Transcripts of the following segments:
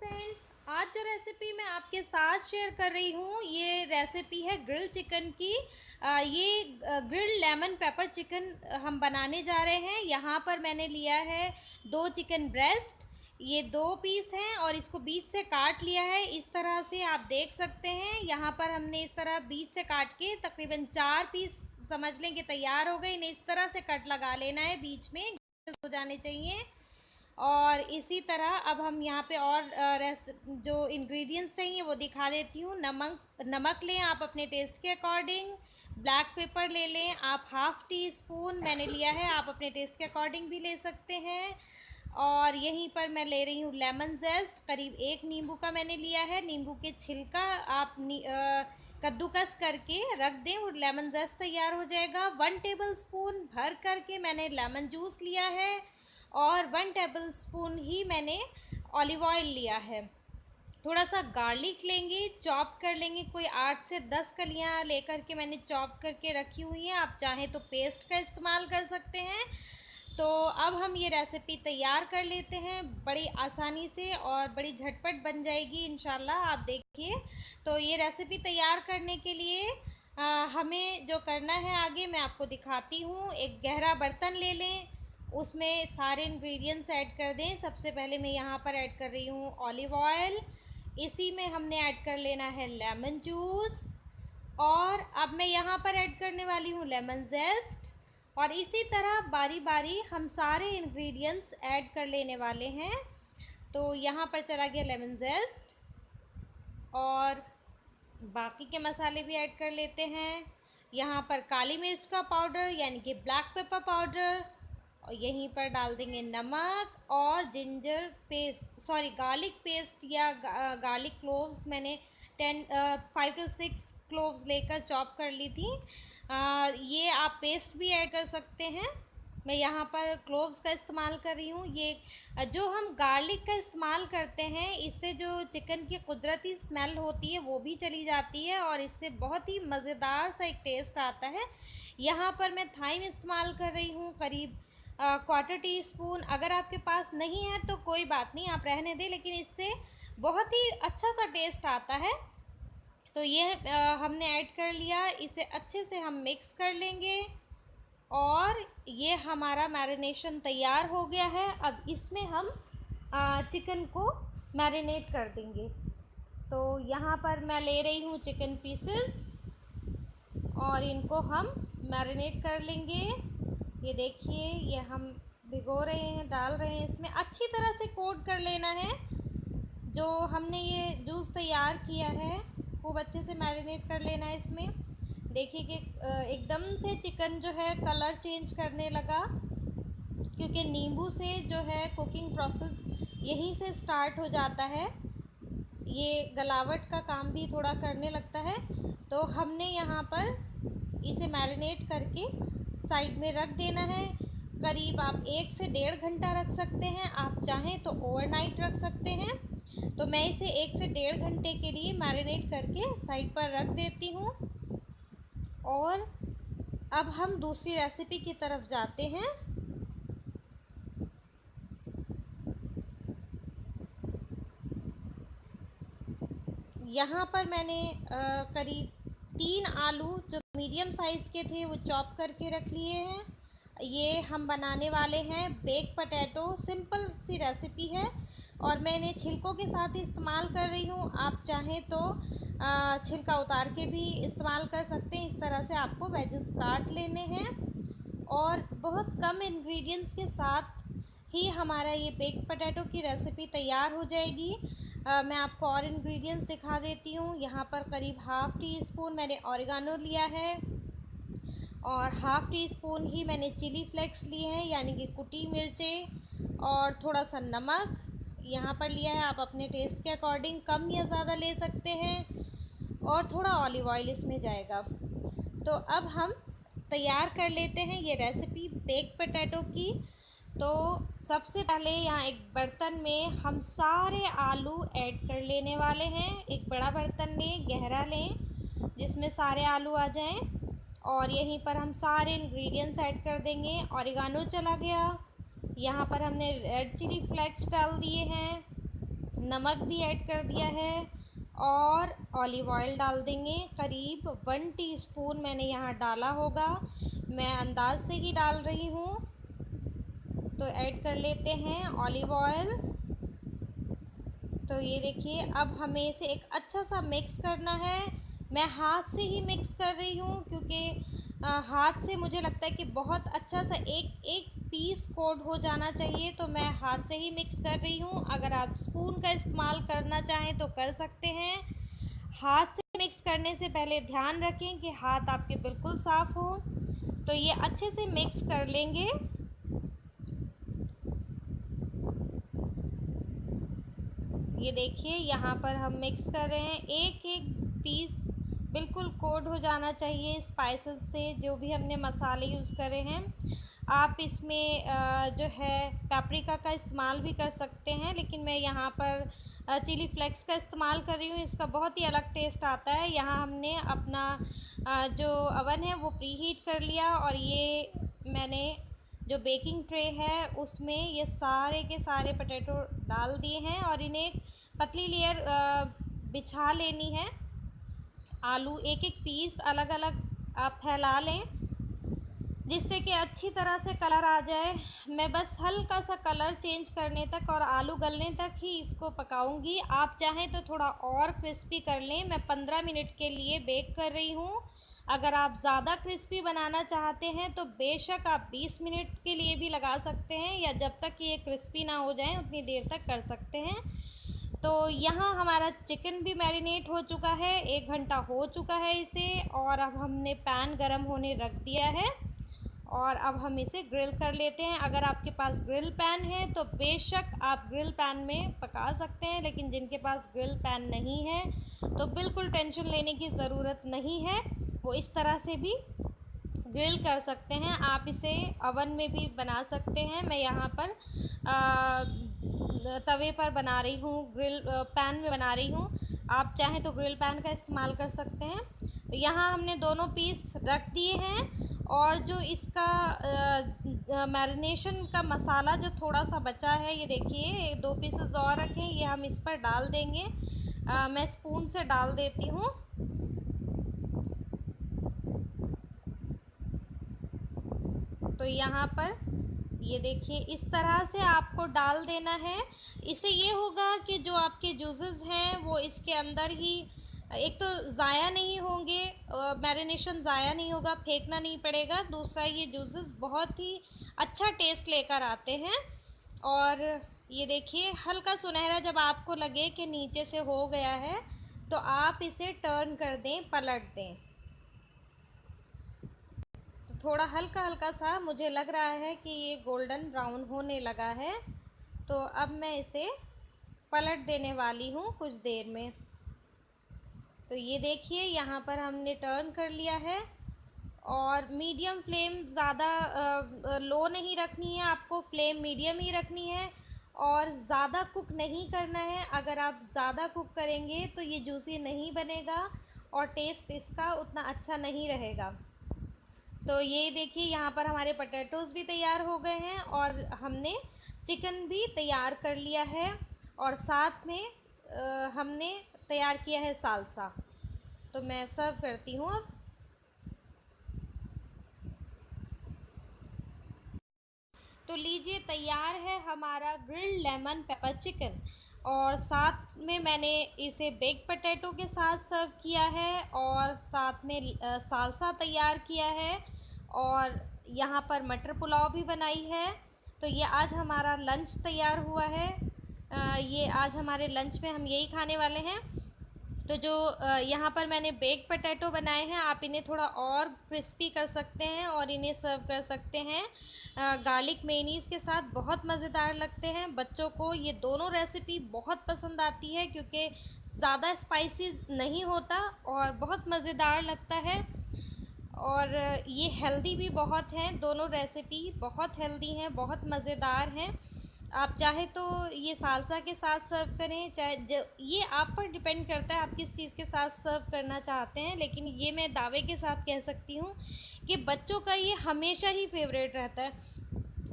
Friends, आज जो recipe मैं आपके साथ शेयर कर रही हूँ ये रेसिपी है ग्रिल चिकन की। ये ग्रिल लेमन पेपर चिकन हम बनाने जा रहे हैं। यहाँ पर मैंने लिया है 2 चिकन ब्रेस्ट। ये 2 पीस हैं और इसको बीच से काट लिया है। इस तरह से आप देख सकते हैं, यहाँ पर हमने इस तरह बीच से काट के तकरीबन 4 पीस समझ लें कि तैयार हो गए। इन्हें इस तरह से कट लगा लेना है, बीच में हो जाने चाहिए। और इसी तरह अब हम यहाँ पे और जो इंग्रेडिएंट्स चाहिए वो दिखा देती हूँ। नमक लें आप अपने टेस्ट के अकॉर्डिंग। ब्लैक पेपर ले लें आप 1/2 टी स्पून मैंने लिया है, आप अपने टेस्ट के अकॉर्डिंग भी ले सकते हैं। और यहीं पर मैं ले रही हूँ लेमन जेस्ट, करीब 1 नींबू का मैंने लिया है। नींबू के छिलका आप कद्दूकस करके रख दें और लेमन जेस्ट तैयार हो जाएगा। 1 टेबल स्पून भर करके मैंने लेमन जूस लिया है और 1 टेबल स्पून ही मैंने ऑलिव ऑयल लिया है। थोड़ा सा गार्लिक लेंगे, चॉप कर लेंगे, कोई 8 से 10 कलियां लेकर के मैंने चॉप करके रखी हुई हैं। आप चाहें तो पेस्ट का इस्तेमाल कर सकते हैं। तो अब हम ये रेसिपी तैयार कर लेते हैं बड़ी आसानी से और बड़ी झटपट बन जाएगी इंशाल्लाह। आप देखिए, तो ये रेसिपी तैयार करने के लिए हमें जो करना है आगे मैं आपको दिखाती हूँ। एक गहरा बर्तन ले लें, उसमें सारे इंग्रेडिएंट्स ऐड कर दें। सबसे पहले मैं यहाँ पर ऐड कर रही हूँ ऑलिव ऑयल। इसी में हमने ऐड कर लेना है लेमन जूस और अब मैं यहाँ पर ऐड करने वाली हूँ लेमन जेस्ट। और इसी तरह बारी बारी हम सारे इंग्रेडिएंट्स ऐड कर लेने वाले हैं। तो यहाँ पर चला गया लेमन जेस्ट और बाकी के मसाले भी ऐड कर लेते हैं। यहाँ पर काली मिर्च का पाउडर यानी कि ब्लैक पेपर पाउडर, और यहीं पर डाल देंगे नमक और ginger paste, sorry garlic paste या गार्लिक क्लोव्स मैंने 5 to 6 क्लोव्स लेकर चॉप कर ली थी। ये आप पेस्ट भी ऐड कर सकते हैं। मैं यहाँ पर क्लोव्स का इस्तेमाल कर रही हूँ। ये जो हम गार्लिक का इस्तेमाल करते हैं, इससे जो चिकन की कुदरती स्मेल होती है वो भी चली जाती है और इससे बहुत ही मज़ेदार सा एक टेस्ट आता है। यहाँ पर मैं थाइम इस्तेमाल कर रही हूँ, करीब 1/4 टी स्पून। अगर आपके पास नहीं है तो कोई बात नहीं, आप रहने दें, लेकिन इससे बहुत ही अच्छा सा टेस्ट आता है। तो ये हमने ऐड कर लिया। इसे अच्छे से हम मिक्स कर लेंगे और ये हमारा मैरिनेशन तैयार हो गया है। अब इसमें हम चिकन को मैरिनेट कर देंगे। तो यहाँ पर मैं ले रही हूँ चिकन पीसेस और इनको हम मैरिनेट कर लेंगे। ये देखिए, ये हम भिगो रहे हैं, डाल रहे हैं, इसमें अच्छी तरह से कोट कर लेना है। जो हमने ये जूस तैयार किया है खूब अच्छे से मैरिनेट कर लेना है इसमें। देखिए कि एकदम से चिकन जो है कलर चेंज करने लगा, क्योंकि नींबू से जो है कुकिंग प्रोसेस यहीं से स्टार्ट हो जाता है। ये गलावट का काम भी थोड़ा करने लगता है। तो हमने यहाँ पर इसे मैरिनेट करके साइड में रख देना है। करीब आप 1 से 1.5 घंटा रख सकते हैं, आप चाहें तो ओवरनाइट रख सकते हैं। तो मैं इसे 1 से 1.5 घंटे के लिए मैरिनेट करके साइड पर रख देती हूँ। और अब हम दूसरी रेसिपी की तरफ जाते हैं। यहाँ पर मैंने करीब 3 आलू जो मीडियम साइज़ के थे वो चॉप करके रख लिए हैं। ये हम बनाने वाले हैं बेक पोटैटो, सिंपल सी रेसिपी है और मैं इन्हें छिलकों के साथ ही इस्तेमाल कर रही हूँ। आप चाहें तो छिलका उतार के भी इस्तेमाल कर सकते हैं। इस तरह से आपको वेजेस काट लेने हैं और बहुत कम इंग्रेडिएंट्स के साथ ही हमारा ये बेक पोटैटो की रेसिपी तैयार हो जाएगी। मैं आपको और इंग्रेडिएंट्स दिखा देती हूँ। यहाँ पर करीब 1/2 टी-स्पून मैंने ऑरिगानो लिया है और 1/2 टी-स्पून ही मैंने चिली फ्लेक्स लिए हैं यानी कि कुटी मिर्चें, और थोड़ा सा नमक यहाँ पर लिया है। आप अपने टेस्ट के अकॉर्डिंग कम या ज़्यादा ले सकते हैं और थोड़ा ऑलिव ऑयल इसमें जाएगा। तो अब हम तैयार कर लेते हैं ये रेसिपी बेक पोटैटो की। तो सबसे पहले यहाँ एक बर्तन में हम सारे आलू ऐड कर लेने वाले हैं। एक बड़ा बर्तन लें, गहरा लें, जिसमें सारे आलू आ जाएं और यहीं पर हम सारे इंग्रेडिएंट्स ऐड कर देंगे। ऑरिगानो चला गया, यहाँ पर हमने रेड चिली फ्लेक्स डाल दिए हैं, नमक भी ऐड कर दिया है और ऑलिव ऑयल डाल देंगे। करीब 1 टीस्पून मैंने यहाँ डाला होगा, मैं अंदाज से ही डाल रही हूँ। तो ऐड कर लेते हैं ऑलिव ऑयल। तो ये देखिए, अब हमें इसे एक अच्छा सा मिक्स करना है। मैं हाथ से ही मिक्स कर रही हूँ क्योंकि हाथ से मुझे लगता है कि बहुत अच्छा सा एक एक पीस कोट हो जाना चाहिए, तो मैं हाथ से ही मिक्स कर रही हूँ। अगर आप स्पून का इस्तेमाल करना चाहें तो कर सकते हैं। हाथ से मिक्स करने से पहले ध्यान रखें कि हाथ आपके बिल्कुल साफ़ हो। तो ये अच्छे से मिक्स कर लेंगे। ये देखिए, यहाँ पर हम मिक्स कर रहे हैं। एक एक पीस बिल्कुल कोट हो जाना चाहिए स्पाइसेस से, जो भी हमने मसाले यूज़ करे हैं। आप इसमें जो है पेपरिका का इस्तेमाल भी कर सकते हैं, लेकिन मैं यहाँ पर चिली फ्लेक्स का इस्तेमाल कर रही हूँ। इसका बहुत ही अलग टेस्ट आता है। यहाँ हमने अपना जो अवन है वो प्री हीट कर लिया और ये मैंने जो बेकिंग ट्रे है उसमें ये सारे के सारे पोटैटो डाल दिए हैं और इन्हें एक पतली लेयर बिछा लेनी है। आलू एक एक पीस अलग अलग आप फैला लें जिससे कि अच्छी तरह से कलर आ जाए। मैं बस हल्का सा कलर चेंज करने तक और आलू गलने तक ही इसको पकाऊंगी। आप चाहें तो थोड़ा और क्रिस्पी कर लें। मैं 15 मिनट के लिए बेक कर रही हूँ। अगर आप ज़्यादा क्रिस्पी बनाना चाहते हैं तो बेशक आप 20 मिनट के लिए भी लगा सकते हैं, या जब तक कि ये क्रिस्पी ना हो जाए उतनी देर तक कर सकते हैं। तो यहाँ हमारा चिकन भी मैरिनेट हो चुका है, 1 घंटा हो चुका है इसे, और अब हमने पैन गरम होने रख दिया है और अब हम इसे ग्रिल कर लेते हैं। अगर आपके पास ग्रिल पैन है तो बेशक आप ग्रिल पैन में पका सकते हैं, लेकिन जिनके पास ग्रिल पैन नहीं है तो बिल्कुल टेंशन लेने की ज़रूरत नहीं है, वो इस तरह से भी ग्रिल कर सकते हैं। आप इसे अवन में भी बना सकते हैं। मैं यहाँ पर तवे पर बना रही हूँ, ग्रिल पैन में बना रही हूँ। आप चाहें तो ग्रिल पैन का इस्तेमाल कर सकते हैं। तो यहाँ हमने दोनों पीस रख दिए हैं और जो इसका मैरिनेशन का मसाला जो थोड़ा सा बचा है, ये देखिए 2 पीसेस और रखें, ये हम इस पर डाल देंगे। मैं स्पून से डाल देती हूँ। तो यहाँ पर ये देखिए, इस तरह से आपको डाल देना है। इससे ये होगा कि जो आपके जूसेस हैं वो इसके अंदर ही, एक तो ज़ाया नहीं होंगे, मैरिनेशन ज़ाया नहीं होगा, फेंकना नहीं पड़ेगा। दूसरा, ये जूसेस बहुत ही अच्छा टेस्ट लेकर आते हैं। और ये देखिए, हल्का सुनहरा जब आपको लगे कि नीचे से हो गया है तो आप इसे टर्न कर दें, पलट दें। तो थोड़ा हल्का हल्का सा मुझे लग रहा है कि ये गोल्डन ब्राउन होने लगा है, तो अब मैं इसे पलट देने वाली हूँ कुछ देर में। तो ये देखिए, यहाँ पर हमने टर्न कर लिया है और मीडियम फ्लेम, ज़्यादा लो नहीं रखनी है आपको, फ्लेम मीडियम ही रखनी है और ज़्यादा कुक नहीं करना है। अगर आप ज़्यादा कुक करेंगे तो ये जूसी नहीं बनेगा और टेस्ट इसका उतना अच्छा नहीं रहेगा। तो ये देखिए, यहाँ पर हमारे पोटैटोज़ भी तैयार हो गए हैं और हमने चिकन भी तैयार कर लिया है और साथ में हमने तैयार किया है सालसा। तो मैं सर्व करती हूँ अब। तो लीजिए, तैयार है हमारा ग्रिल्ड लेमन पेपर चिकन और साथ में मैंने इसे बेक पोटैटो के साथ सर्व किया है और साथ में सालसा तैयार किया है और यहाँ पर मटर पुलाव भी बनाई है। तो ये आज हमारा लंच तैयार हुआ है। ये आज हमारे लंच में हम यही खाने वाले हैं। तो जो यहाँ पर मैंने बेक पोटैटो बनाए हैं, आप इन्हें थोड़ा और क्रिस्पी कर सकते हैं और इन्हें सर्व कर सकते हैं गार्लिक मेयोनीज़ के साथ। बहुत मज़ेदार लगते हैं। बच्चों को ये दोनों रेसिपी बहुत पसंद आती है क्योंकि ज़्यादा स्पाइसी नहीं होता और बहुत मज़ेदार लगता है। और ये हेल्दी भी बहुत हैं, दोनों रेसिपी बहुत हेल्दी हैं, बहुत मज़ेदार हैं। आप चाहे तो ये सालसा के साथ सर्व करें, चाहे ये आप पर डिपेंड करता है आप किस चीज़ के साथ सर्व करना चाहते हैं, लेकिन ये मैं दावे के साथ कह सकती हूँ कि बच्चों का ये हमेशा ही फेवरेट रहता है।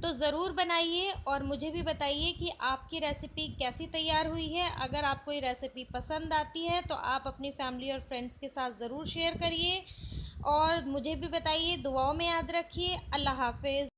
तो ज़रूर बनाइए और मुझे भी बताइए कि आपकी रेसिपी कैसी तैयार हुई है। अगर आपको ये रेसिपी पसंद आती है तो आप अपनी फैमिली और फ्रेंड्स के साथ ज़रूर शेयर करिए और मुझे भी बताइए। दुआओं में याद रखिए। अल्लाह हाफ़िज़।